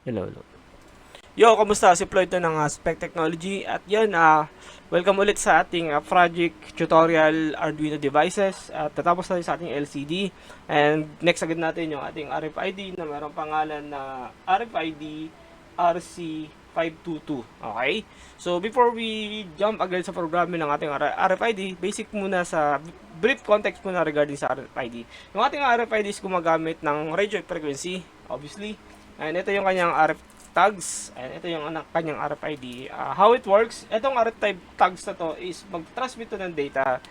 Hello, hello. Yo, kamusta? Si Floyd to ng Spec Technology. At yun, welcome ulit sa ating project tutorial Arduino devices. At tatapos tayo sa ating LCD. And next agad natin yung ating RFID na mayroong pangalan na RFID RC522. Okay? So, before we jump agad sa programming ng ating RFID, basic muna sa brief context muna regarding sa RFID. Yung ating RFID is gumagamit ng radio frequency, obviously. And ito yung kanyang RF tags, and ito yung kanyang RFID. How it works, itong RF tags na to is mag-transmit to ng data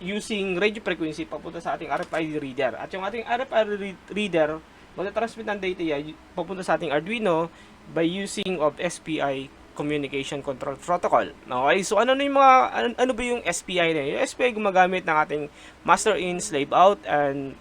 using radio frequency papunta sa ating RFID reader. At yung ating RFID reader, mag-transmit ng data yan papunta sa ating Arduino by using of SPI Communication Control Protocol. Okay, so ano yung mga ano ba yung SPI na yun? Yung SPI gumagamit ng ating master in, slave out, and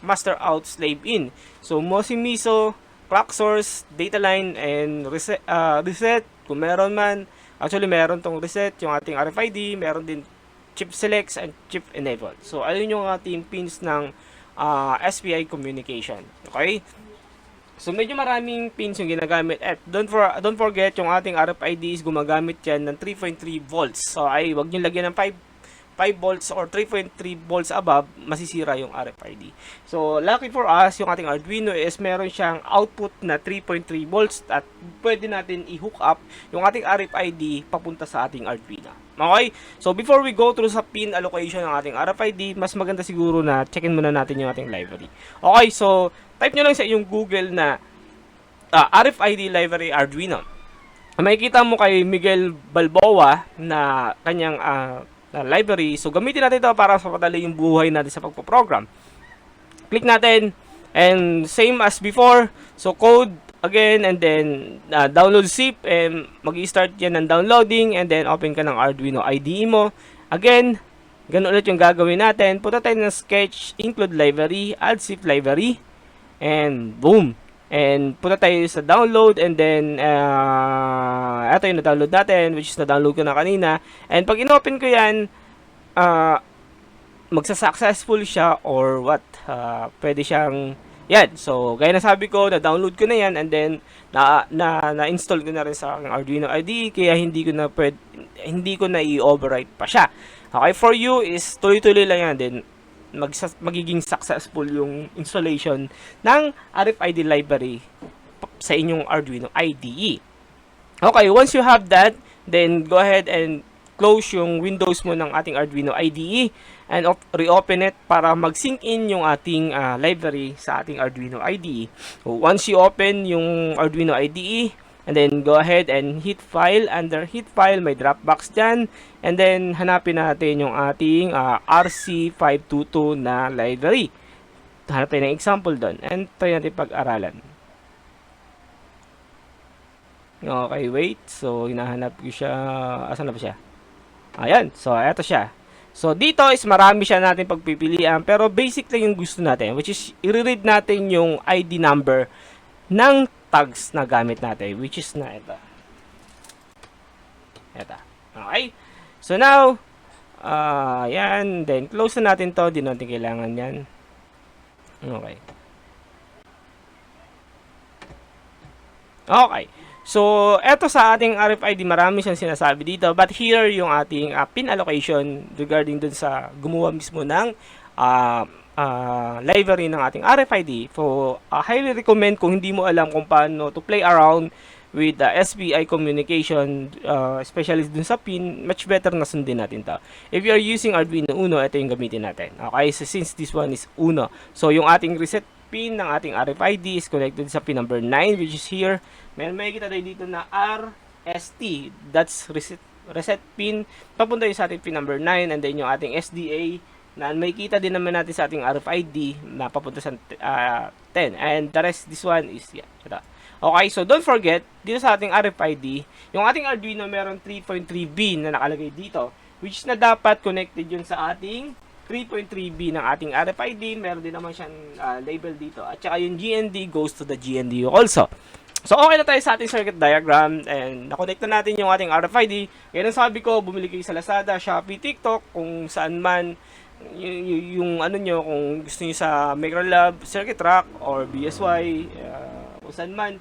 master out, slave in. So, MOSI-MISO, clock source, data line, and reset, kung meron man. Actually, meron tong reset, yung ating RFID, meron din chip selects and chip enable. So, ayun yung ating pins ng SPI communication. Okay? So, medyo maraming pins yung ginagamit. At don't forget, yung ating RFID is gumagamit yan ng 3.3 volts. So, wag nyo lagyan ng 5 volts or 3.3 volts above, masisira yung RFID. So, lucky for us, yung ating Arduino is meron siyang output na 3.3 volts at pwede natin i-hook up yung ating RFID papunta sa ating Arduino. Okay? So, before we go through sa pin allocation ng ating RFID, mas maganda siguro na checkin muna natin yung ating library. Okay, so, type nyo lang sa yung Google na RFID library Arduino. Makikita mo kay Miguel Balboa na kanyang library. So, gamitin natin ito para sa padali yung buhay natin sa pagpo-program. Click natin, and same as before, so code again, and then download zip, and mag-i-start yan ng downloading, and then open ka ng Arduino IDE mo. Again, ganun ulit yung gagawin natin. Punta tayo ng sketch, include library, add zip library, and boom! And punta tayo sa download, and then ito yung na-download natin, which is na-download ko na kanina. And pag in-open ko yan, magsa-successful siya or what? Pwede siyang yan. So, gaya na sabi ko, na-download ko na yan, and then na-install ko na rin sa aking Arduino IDE, kaya hindi ko na i-overwrite pa siya. Okay, for you is tuloy-tuloy lang yan, then magiging successful yung installation ng RFID library sa inyong Arduino IDE. Okay, once you have that, then go ahead and close yung windows mo ng ating Arduino IDE and reopen it para mag-sync in yung ating library sa ating Arduino IDE. So, once you open yung Arduino IDE, and then go ahead and hit file. Under hit file, may Dropbox dyan. And then hanapin natin yung ating RC522 na library. Hanapin ng example doon. And try natin pag-aralan. Okay, wait. So, hinahanap ko siya. Asan na ba siya? Ayan. So, eto siya. So, dito is marami siya natin pagpipilian. Pero basic lang yung gusto natin. Which is, i-read natin yung ID number ng tags na gamit natin, which is na ito. Ito. Okay. So now, yan. Then, close na natin to. Di natin kailangan yan. Okay. Okay. So, eto sa ating RFID, marami siyang sinasabi dito. But here, yung ating pin allocation regarding dun sa gumawa mismo ng library ng ating RFID. So, highly recommend kung hindi mo alam kung paano to play around with the SPI communication, especially dun sa pin, much better na sundin natin to. If you are using Arduino Uno, ito yung gamitin natin. Okay, so since this one is Uno. So, yung ating reset pin ng ating RFID is connected sa pin number 9, which is here. May makikita tayo dito na RST. That's reset pin. Papunta yung sa ating pin number 9, and then yung ating SDA na may kita din naman natin sa ating RFID na papunta sa 10. And the rest, this one is, yeah, ito. Okay, so don't forget, dito sa ating RFID, yung ating Arduino meron 3.3B na nakalagay dito, which na dapat connected yun sa ating 3.3B ng ating RFID. Meron din naman siyang label dito. At saka yung GND goes to the GND also. So, okay na tayo sa ating circuit diagram, and nakonect na natin yung ating RFID. Ngayon ang sabi ko, bumili kayo sa Lazada, Shopee, TikTok, kung saan man yung ano nyo, kung gusto nyo sa Microlab, Circuit Rack, or BSY, kung saan man,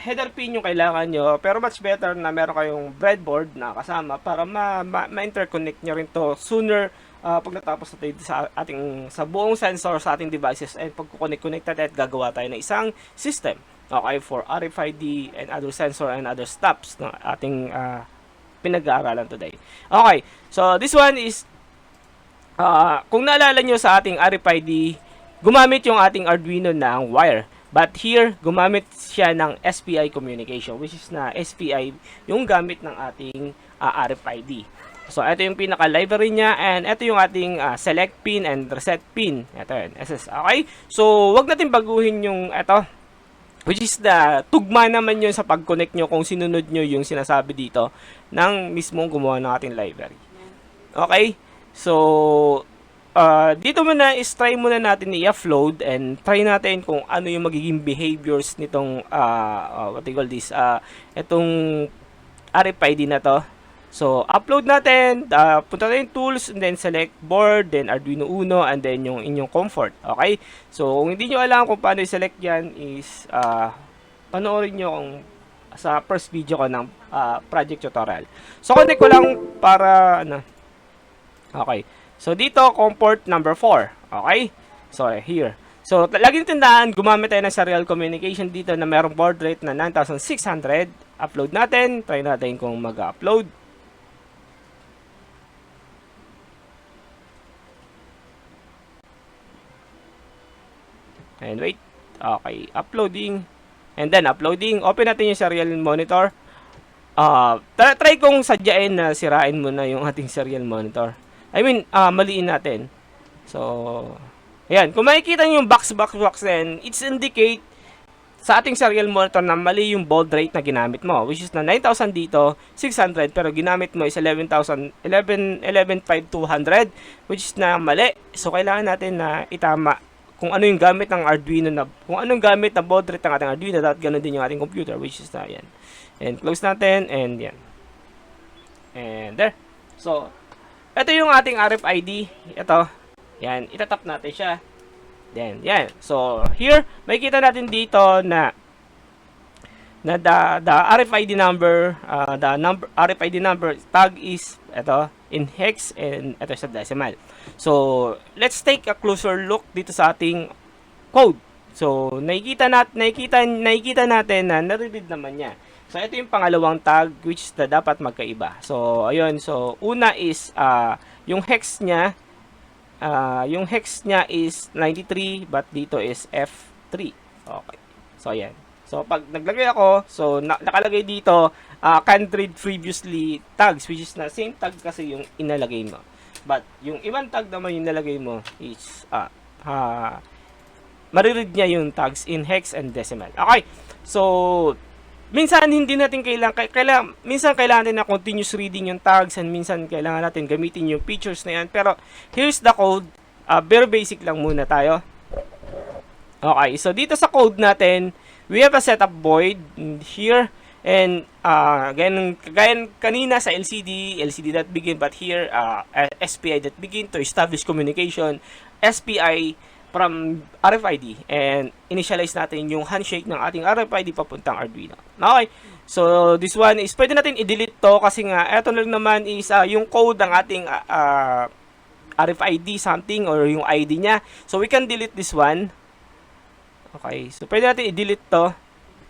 header pin yung kailangan nyo, pero much better na meron kayong breadboard na kasama para ma-interconnect nyo rin to sooner pag natapos natin sa buong sensor sa ating devices, and pag-connect natin at gagawa tayo ng isang system, okay, for RFID and other sensor and other stops na ating pinag-aaralan today. Okay, so this one is kung naalala nyo sa ating RFID, gumamit yung ating Arduino ng wire. But here, gumamit siya ng SPI communication, which is na SPI yung gamit ng ating RFID. So, ito yung pinaka-library niya, and ito yung ating select pin and reset pin. Ito yun, SS. Okay? So, wag natin baguhin yung ito, which is the tugma naman yun sa pag-connect nyo kung sinunod nyo yung sinasabi dito ng mismong gumawa ng ating library. Okay? So, dito muna is try muna natin i-upload and try natin kung ano yung magiging behaviors nitong what do you call this, itong RFID na to. So, upload natin, punta tayo yung tools, and then select board, then Arduino Uno, and then yung inyong comfort. Okay? So, kung hindi nyo alam kung paano i-select yan is panoorin nyo kung sa first video ko ng project tutorial. So, connect ko lang para okay. So, dito, comfort number 4. Okay? So, here. So, laging tandaan, gumamit tayo ng serial communication dito na merong baud rate na 9,600. Upload natin. Try natin kung mag-upload. And wait. Okay. Uploading. And then, uploading. Open natin yung serial monitor. Try kong sadyain na sirain mo na yung ating serial monitor. I mean, maliin natin. So, ayan. Kung makikita nyo yung box then it's indicate sa ating serial monitor na mali yung baud rate na ginamit mo, which is na 9,000 dito, 600, pero ginamit mo is 11,500, which is na mali. So, kailangan natin na itama kung ano yung gamit ng Arduino kung anong gamit na baud rate ng ating Arduino, dapat ganun din yung ating computer, which is na yan. And close natin, and yan. And there. So, ito yung ating RFID. Ito. Yan. Itatap natin siya. Then, yan. So, here, makikita natin dito na the RFID number, RFID number tag is ito, in hex, and ito sa decimal. So, let's take a closer look dito sa ating code. So, nakikita natin na nare-read naman niya. So, ito yung pangalawang tag, which is na dapat magkaiba. So, ayun. So, una is, yung hex niya is 93, but dito is F3. Okay. So, ayan. So, pag naglagay ako, so, nakalagay dito, can't read previously tags, which is na same tag kasi yung inalagay mo. But, yung ibang tag naman yung inalagay mo is, mariread niya yung tags in hex and decimal. Okay. So, minsan hindi natin minsan kailangan natin na continuous reading yung tags, and minsan kailangan natin gamitin yung features na yan. Pero here's the code. Very basic lang muna tayo. Okay, so dito sa code natin, we have a setup void here, and gaya kanina sa LCD.begin, but here SPI.begin to establish communication, SPI from RFID, and initialize natin yung handshake ng ating RFID papuntang Arduino. Okay, so this one is pwede natin i-delete to kasi nga eto lang naman is yung code ng ating RFID something or yung ID niya. So we can delete this one. Okay, so pwede natin i-delete to.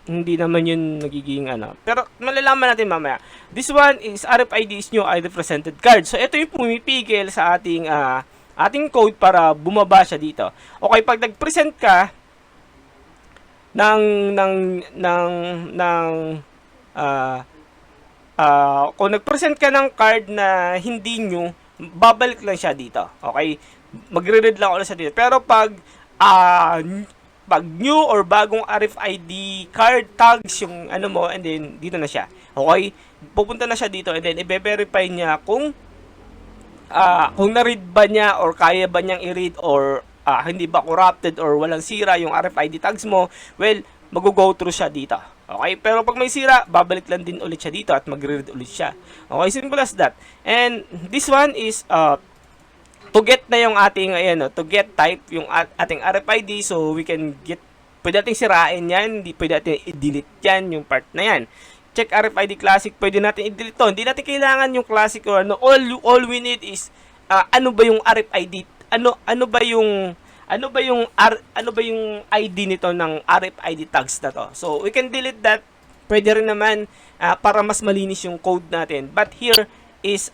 Hindi naman yun nagiging pero malalaman natin mamaya. This one is RFID is new ID presented card. So ito yung pumipigil sa ating code para bumaba siya dito. Okay, pag nag-present ka kung nag-present ka ng card na hindi new, babalik lang siya dito. Okay? Magre-read lang ulit siya dito. Pero pag new or bagong RFID card tags yung mo, and then dito na siya. Okay? Pupunta na siya dito, and then i-verify niya kung na-read ba niya or kaya ba niyang i-read, or hindi ba corrupted or walang sira yung RFID tags mo. Well, mag-go through siya dito. Okay? Pero pag may sira, babalik lang din ulit siya dito at magre-read ulit siya. Okay? Simple as that. And this one is to get na yung ating, ayan, to get type yung ating RFID, so we can get, pwede natin sirain yan, hindi pwede natin i-delete yan, yung part na yan. Check RFID classic, pwede natin i-delete to. Hindi natin kailangan yung classic or ano. All we need is ano ba yung RFID? Ano ba yung ID nito ng RFID tags na to? So we can delete that. Pwede rin naman para mas malinis yung code natin. But here is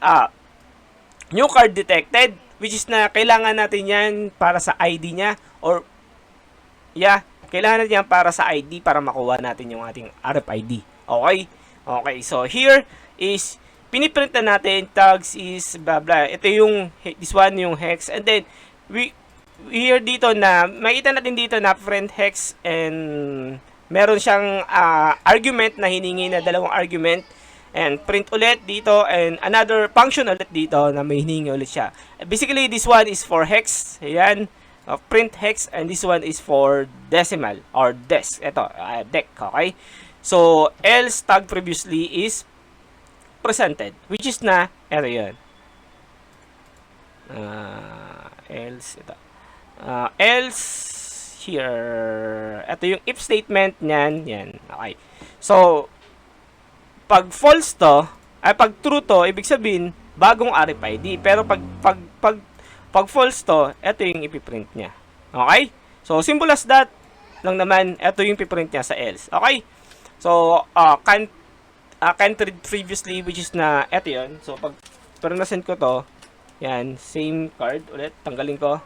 new card detected, which is na kailangan natin yan para sa ID niya, or kailangan natin yan para sa ID para makuha natin yung ating RFID. Okay, so here is piniprint na natin, tags is blah blah. Ito yung, this one yung hex, and then we here dito na makita natin dito na print hex, and meron siyang argument na hiningi na dalawang argument, and print ulit dito, and another function ulit dito na may hiningi ulit siya. Basically, this one is for hex, ayan, print hex, and this one is for decimal or des. Ito, dec, okay? So, else tag previously is presented, which is na, ito yun. Else, ito. Else, here, ito yung if statement niyan, yan, okay. So, pag false to, ay pag true to, ibig sabihin, bagong RFID. Pero pag false to, ito yung ipiprint niya. Okay? So, simple as that lang naman, ito yung ipiprint niya sa else. Okay? So, can't read previously, which is na, ito yun. So, pag nasend ko to, yan, same card, ulit, tanggalin ko.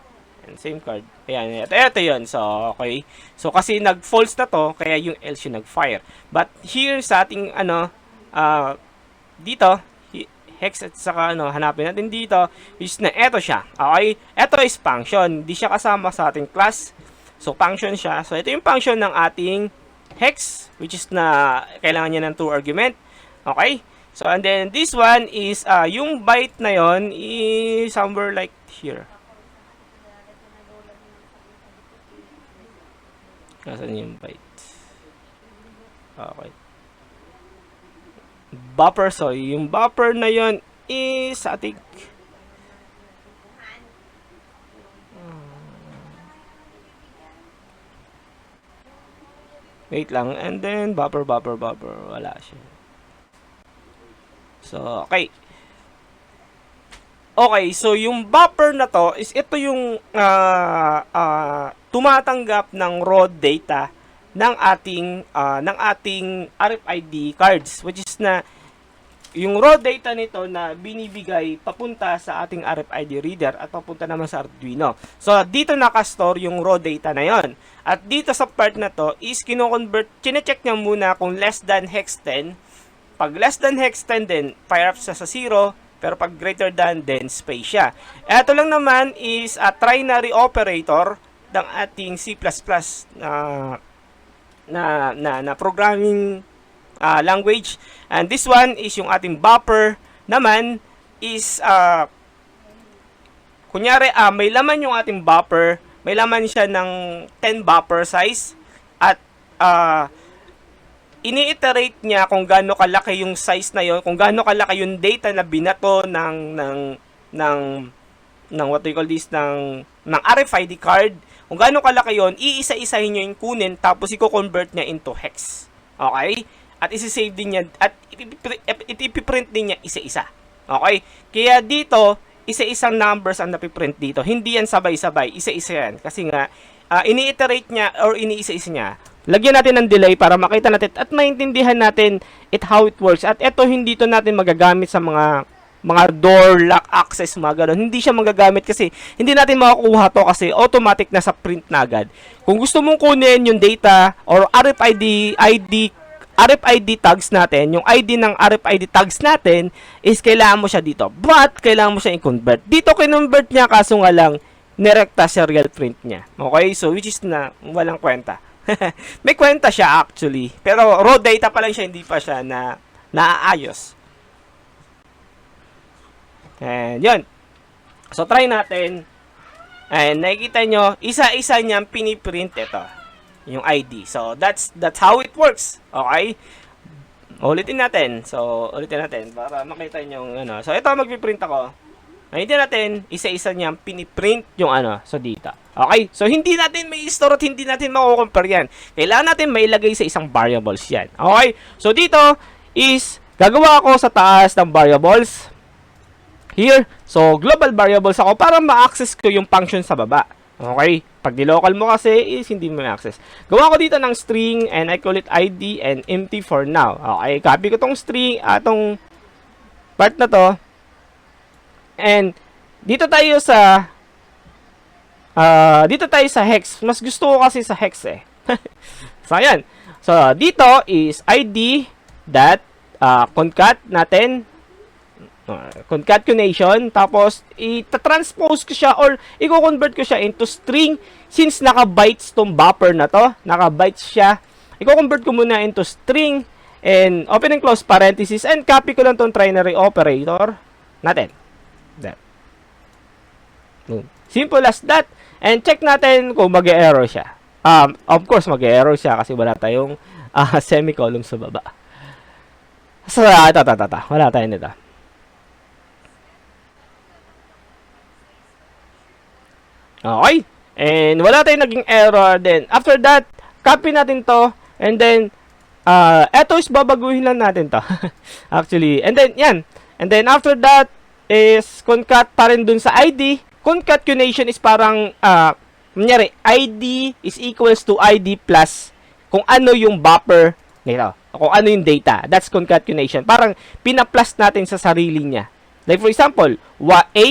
Yan, same card. Ayan, ito yun. So, okay. So, kasi nag-false na to, kaya yung else yung nag-fire. But, here sa ating, dito, hex at saka, hanapin natin dito, which is na, ito siya. Okay? Ito is function. Hindi siya kasama sa ating class. So, function siya. So, ito yung function ng ating hex, which is na, kailangan niya ng 2 argument. Okay? So, and then, this one is, yung byte na yon is somewhere like here. Nasaan yung byte? Okay. Buffer, so yung buffer na yon is ating wait lang, and then buffer, wala siya. So, okay. Okay, so yung buffer na to is ito yung tumatanggap ng raw data ng ating RFID cards, which is na yung raw data nito na binibigay papunta sa ating RFID reader at papunta naman sa Arduino. So dito naka-store yung raw data na yon. At dito sa part na to is kino-convert, chine-check niya muna kung less than hex 10. Pag less than hex 10 din, fire up sa 0. Pero pag greater than, then space siya. Ito lang naman is a trinary operator ng ating C++ na programming language. And this one is yung ating buffer naman is kunyari may laman yung ating buffer, may laman siya ng 10 buffer size, at ini-iterate niya kung gaano kalaki yung size na yon, kung gaano kalaki yung data na binato ng what we call this, ng RFID card. Kung gaano kalaki yon, iisa-isahin niya yung kunin, tapos i-convert niya into hex. Okay? At isi-save din niya, at ipiprint din niya isa-isa. Okay? Kaya dito, isa-isang numbers ang napiprint dito. Hindi yan sabay-sabay, isa-isa yan. Kasi nga, ini-iterate niya or iniisa-isa niya. Lagyan natin ng delay para makita natin at maintindihan natin how it works. At ito, hindi to natin magagamit sa mga door lock access, mga ganun. Hindi siya magagamit kasi hindi natin makakuha to kasi automatic na sa print na agad. Kung gusto mong kunin yung data or RFID tags natin, yung ID ng RFID tags natin is kailangan mo siya dito. But kailangan mo siya i-convert. Dito kinonvert niya, kaso nga lang nirekta serial print niya. Okay? So which is na walang kwenta. May kwenta siya actually. Pero raw data pa lang siya, hindi pa siya naayos. And yun. So try natin. And nakikita nyo, isa-isa niyang piniprint ito. Yung ID. So that's how it works. Okay? Ulitin natin. So ulitin natin para makita nyo yung ano. So ito, magpiprint ako. Hindi natin isa-isa niyang piniprint yung ano, so data. Okay? So, hindi natin may store at hindi natin mako-compare yan. Kailangan natin mailagay sa isang variables yan. Okay? So, dito is, gagawa ako sa taas ng variables. Here. So, global variables ako para ma-access ko yung function sa baba. Okay? Pag nilocal mo kasi is hindi mo ma-access. Gawa ko dito ng string and I call it ID and empty for now. Okay? Copy ko tong string, atong part na to. And dito tayo sa hex. Mas gusto ko kasi sa hex eh. So ayan. So dito is id dot concat natin concatenation, tapos i-transpose ko siya or i-convert ko siya into string since naka-bytes tong buffer na to. Naka-bytes siya. I-convert ko muna into string and open and close parenthesis and copy ko lang tong trinary operator natin. That. Simple as that. And check natin kung mag-error siya. Of course, mag-error siya kasi wala tayong semicolon sa baba. So, wala tayong nito. Okay. And wala tayong naging error. Then, after that, copy natin to. And then, eto is babaguhin lang natin to. Actually. And then, yan. And then, after that, is concat pa rin dun sa ID. Concatenation is parang, kunyari, ID is equals to ID plus kung ano yung buffer nito. Kung ano yung data. That's concatenation. Parang pina-plus natin sa sarili niya. Like for example, A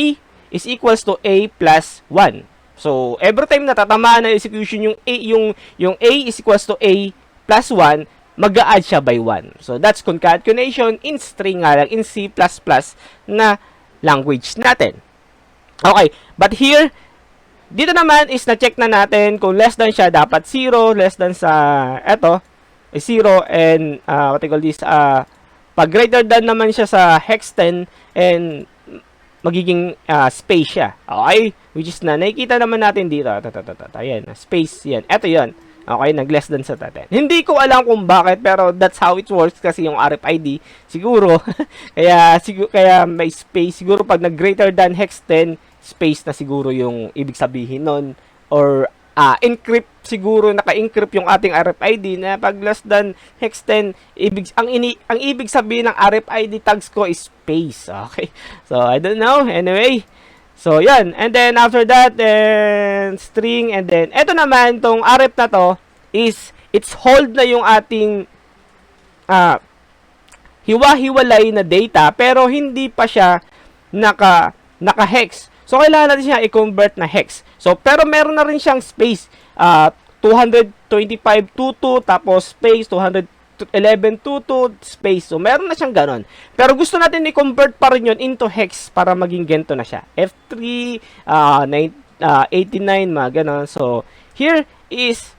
is equals to A plus 1. So, every time na tatamaan na execution yung A is equals to A plus 1, mag-a-add siya by 1. So, that's concatenation in string nga lang, in C++ na language natin. Okay, but here, dito naman is na-check na natin kung less than siya, dapat 0, less than sa, eto, is 0, and, what I call this, pag greater than naman siya sa hex 10, and, magiging space siya. Okay, which is na, nakikita naman natin dito, ayan, space, yan, eto yan. Okay, nag-less than sa 10. Hindi ko alam kung bakit, pero that's how it works kasi yung RFID, siguro, kaya may space, siguro pag nag-greater than hex 10, space na siguro yung ibig sabihin nun, or encrypt, siguro naka-encrypt yung ating RFID na pag less than hex 10, ang ibig sabihin ng RFID tags ko is space. Okay, so I don't know, anyway. So, yan. And then, after that, then, string, and then, eto naman, tong RF na to, is, it's hold na yung ating, hiwa-hiwalay na data, pero hindi pa siya naka-hex. So, kailangan natin siya i-convert na hex. So, pero meron na rin siyang space, 225.22, tapos space, 211.22 space. So, meron na siyang ganon. Pero gusto natin i-convert pa rin yun into hex para maging ganito na siya. F3, 89, mga ganon. So, here is,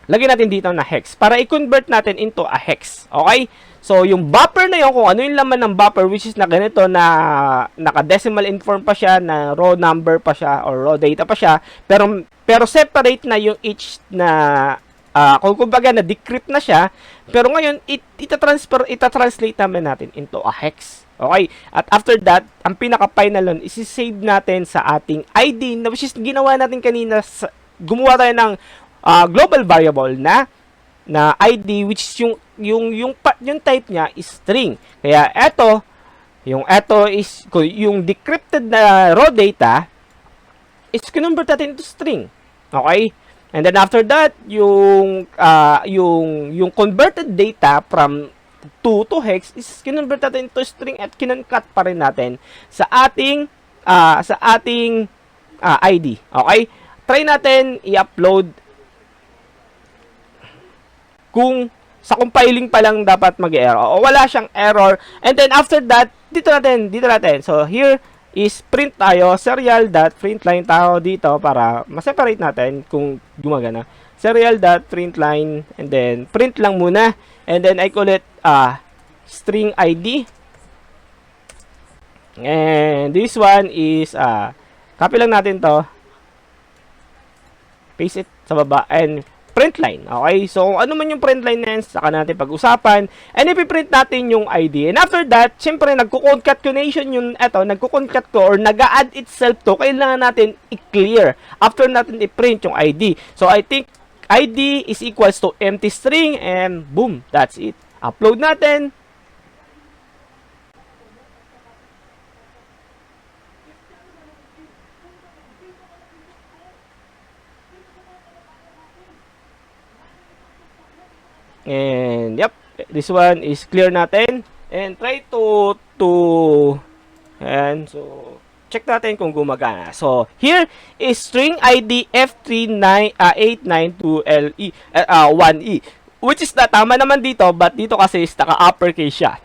lagyan natin dito na hex para i-convert natin into a hex. Okay? So, yung buffer na yun, kung ano yung laman ng buffer, which is na ganito, na naka-decimal inform pa siya, na raw number pa siya, or raw data pa siya, pero separate na yung each na, kung kumbaga na decrypt na siya, pero ngayon ita-translate naman natin into a hex. Okay? At after that, ang pinaka-final nun, isi-save natin sa ating ID, na which is ginawa natin kanina, gumawa tayo ng global variable na ID, which is yung type niya is string. Kaya eto is yung decrypted na raw data is convert natin into string. Okay? And then after that, yung converted data from 2 to hex is kinonvert natin into string at kinoncut pa rin natin sa ating ID. Okay? Try natin i-upload kung sa compiling pa lang dapat mag-error o wala siyang error. And then after that, dito natin. So here is print tayo, serial.println tayo dito para ma-separate natin kung gumagana. Serial.println and then print lang muna. And then I call it string ID. And this one is copy lang natin to. Paste it sa baba and print line. Okay? So, ano man yung print line na yan, saka natin pag-usapan. And ipiprint natin yung ID. And after that, syempre, nagko-concatenation yung, nagko-concat ko or nag-add itself to, kailangan natin i-clear after natin i-print yung ID. So, I think ID is equals to empty string and boom, that's it. Upload natin. And yep, this one is clear natin. And try to and so check natin kung gumagana. So here is string ID F39892LE 1E, which is tama naman dito, but dito kasi is naka uppercase siya.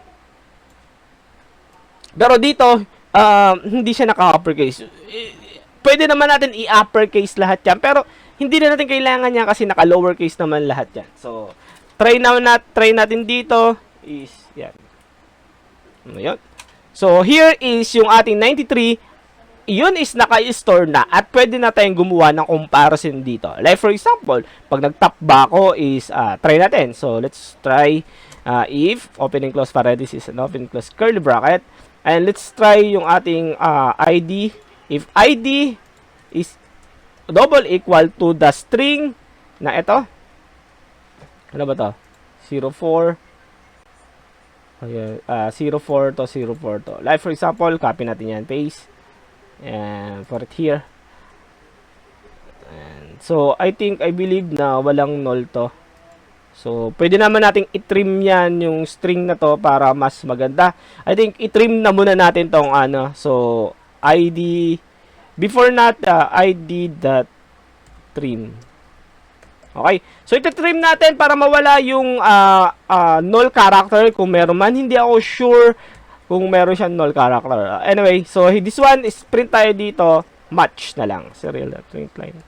Pero dito hindi siya naka uppercase. Pwede naman natin i-uppercase lahat yan, pero hindi na natin kailangan yan kasi naka lowercase naman lahat yan. So try natin dito is yan. Ayun. So here is yung ating 93. Yun is naka-store na at pwede na tayong gumawa ng comparison dito. Like for example, pag nag-top ba ako is try natin. So let's try if open and close parenthesis and open and close curly bracket, and let's try yung ating ID. If ID is double equal to the string na ito. Ano ba to? 04. Okay, 04 to 04 to. Like for example, copy natin yan, paste. And for it here. And so, I believe na walang null to. So, pwede naman nating i-trim yan yung string na to para mas maganda. I think i-trim na muna natin tong So, ID before ID.trim. Okay? So, iti-trim natin para mawala yung null character kung meron man. Hindi ako sure kung meron siyang null character. Anyway, so this one is print tayo dito. Match na lang. Serial.print line.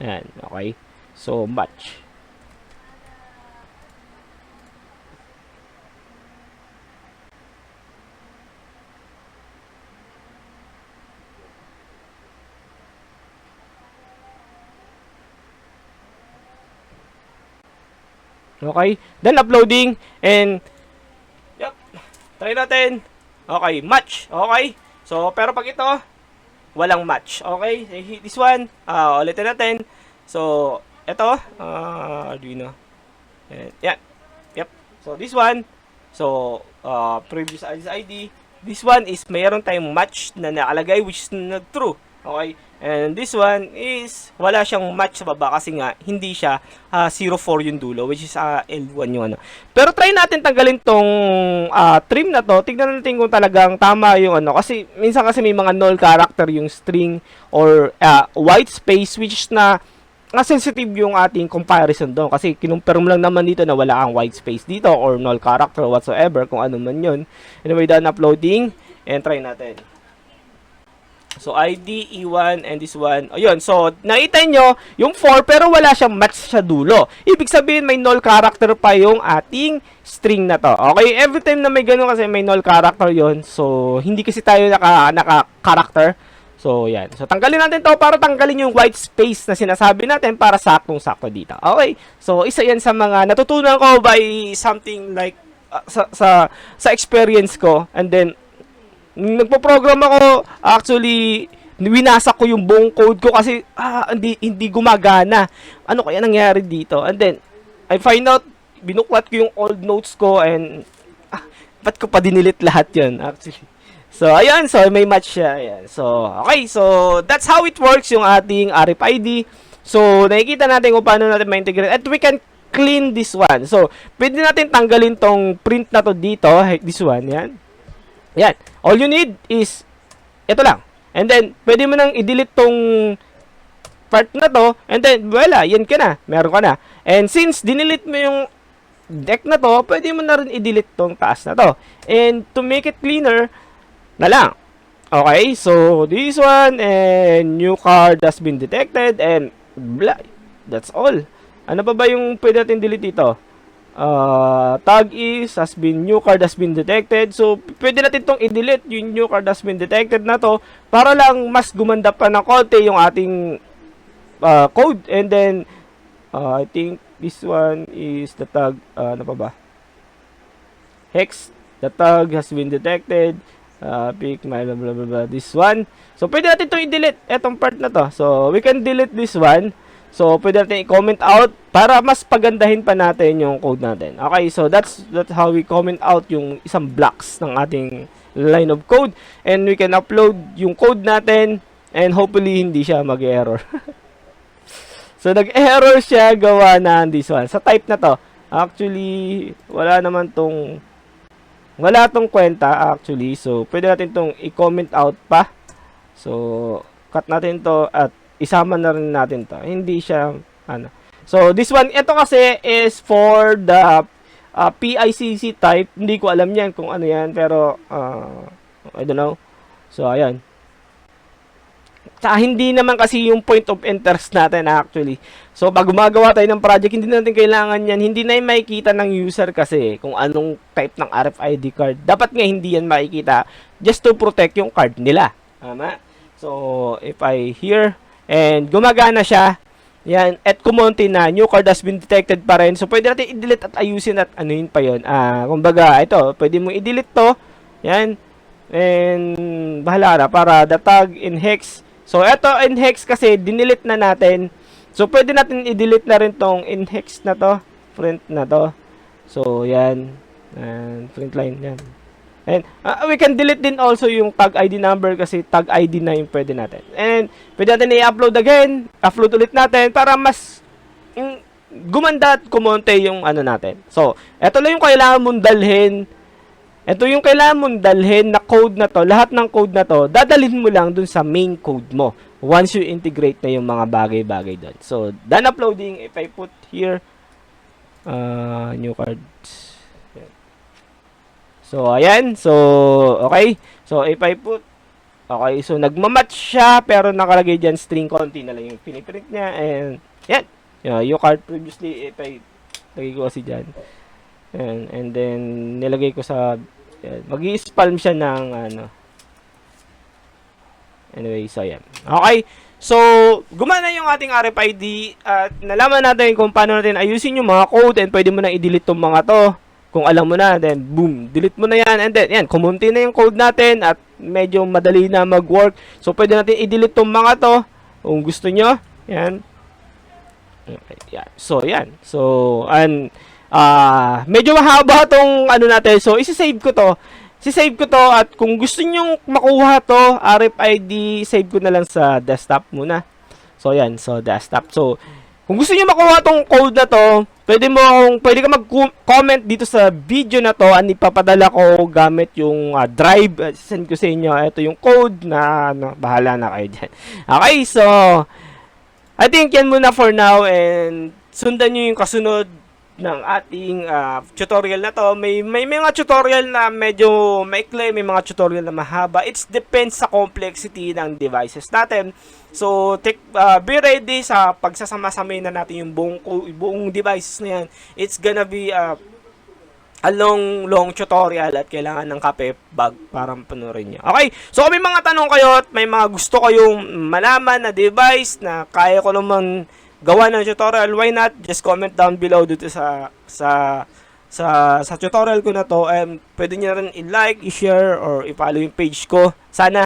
Ayan. Okay? So, match. Okay, then uploading and yep, try natin. Okay, match. Okay. So, pero pag ito walang match. Okay? This one, ulitin natin. So, ito, Arduino. And, yeah. Yep. So, this one, so, previous ID, this one is mayroon tayong match na nakalagay which is not true. Okay? And this one is wala siyang match sa baba kasi nga hindi siya 04 yung dulo, which is L1 yung ano. Pero try natin tanggalin tong trim na to. Tingnan natin kung talagang tama yung ano, kasi minsan kasi may mga null character yung string or white space, which is na sensitive yung ating comparison doon kasi kinumpirm lang naman dito na wala kang white space dito or null character whatsoever, kung ano man yun. Anyway, done uploading and try natin. So, ID, E1, and this one. Ayun, so, nakita nyo, yung 4, pero wala siyang match sa dulo. Ibig sabihin, may null character pa yung ating string na to. Okay, every time na may ganun kasi may null character yon. So, hindi kasi tayo naka-character. So, yan. So, tanggalin natin to para tanggalin yung white space na sinasabi natin para saktong-sakto dito. Okay, so, isa yan sa mga natutunan ko by something like, sa experience ko. And then, nagpo-program ako, actually winasa ko yung buong code ko kasi hindi gumagana. Ano kaya nangyari dito? And then I find out, binuklat ko yung old notes ko and ba't ko pa dinilit lahat yun actually. So ayan, so may match siya. Ayan. So okay, so that's how it works yung ating RFID. So nakikita natin kung paano natin ma-integrate at we can clean this one. So pwede natin tanggalin tong print na to dito, this one, yan. Yan. All you need is ito lang. And then, pwede mo nang i-delete tong part na to. And then, wala. Yan ka na. Meron ka na. And since dinelete mo yung deck na to, pwede mo na rin i-delete tong taas na to. And to make it cleaner, na lang. Okay. So, this one. And new card has been detected. And blah. That's all. Ano ba yung pwede natin delete dito? Tag is new card has been detected. So pwede natin tong i-delete yung new card has been detected na to para lang mas gumanda pa ng konti yung ating code, and then I think this one is the tag, ano pa ba? Hex, the tag has been detected. Pick my blah, blah, blah, blah, this one. So, pwede natin itong i-delete, etong part na to. So, we can delete this one. So, pwede natin i-comment out para mas pagandahin pa natin yung code natin. Okay, so that's how we comment out yung isang blocks ng ating line of code. And we can upload yung code natin and hopefully hindi siya mag-error. So, nag-error siya gawa na this one. Sa type na to, actually, wala tong kwenta actually. So, pwede natin tong i-comment out pa. So, cut natin to at isama na rin natin to. Hindi siya, ano. So, this one, ito kasi is for the PICC type. Hindi ko alam yan kung ano yan. Pero, I don't know. So, ayan. Hindi naman kasi yung point of interest natin actually. So, pag gumagawa tayo ng project, hindi natin kailangan yan. Hindi na yung makikita ng user kasi kung anong type ng RFID card. Dapat nga hindi yan makikita just to protect yung card nila. Tama? So, if I here, and gumagana siya, yan, at kumonti na, new card has been detected pa rin. So, pwede natin i-delete at ayusin at anuhin pa yun. Kumbaga, ito, pwede mo i-delete to. Yan. And, bahala na para the tag in hex. So, ito in hex kasi, dinilit na natin. So, pwede natin i-delete na rin tong in hex na to. Print na to. So, yan. And, print line, yan. And, we can delete din also yung tag ID number kasi tag ID na yung pwede natin. And, pwede natin i-upload again. Upload ulit natin para mas gumanda at kumonte yung ano natin. So, ito lang yung kailangan mong dalhin. Ito yung kailangan mong dalhin na code na to. Lahat ng code na to, dadalhin mo lang dun sa main code mo. Once you integrate na yung mga bagay-bagay dun. So, done uploading. If I put here, new cards. So, ayan. So, okay. So, if I put, okay. So, nagmamatch siya, pero nakalagay dyan string konti na lang yung piniprint niya. And, yan. Yung card previously, if I, lagay ko kasi dyan. And then, nilagay ko sa, mag-i-spalm siya ng, ano. Anyway, so, yan. Okay. So, gumana yung ating RFID at nalaman natin kung paano natin ayusin yung mga code and pwede mo na i-delete tong mga to. Kung alam mo na, then, boom, delete mo na yan. And then, yan, kumunti na yung code natin at medyo madali na mag-work. So, pwede natin i-delete tong mga to kung gusto nyo. Yan. Okay, yan. So, yan. So, and, medyo mahaba tong ano natin. So, isi-save ko to. Si-save ko to at kung gusto niyo makuha to, RFID, save ko na lang sa desktop muna. So, yan. So, desktop. So, kung gusto niyo makuha tong code na to, pwede ka mag-comment dito sa video na to. Ipapadala ko gamit yung drive. Send ko sa inyo. Ito yung code na ano, bahala na kayo dyan. Okay, so, I think yan muna for now and sundan nyo yung kasunod ng ating tutorial na to. May mga tutorial na medyo maikli, may mga tutorial na mahaba. It depends sa complexity ng devices natin. So, be ready sa pagsasama-samay na natin yung buong devices na yan. It's gonna be a long tutorial at kailangan ng kape bag para panurin nyo. Okay, so kung may mga tanong kayo at may mga gusto kayong malaman na device na kaya ko naman gawa ng tutorial, why not? Just comment down below dito sa tutorial ko na to. Pwede nyo rin i-like, i-share, or i-follow yung page ko. Sana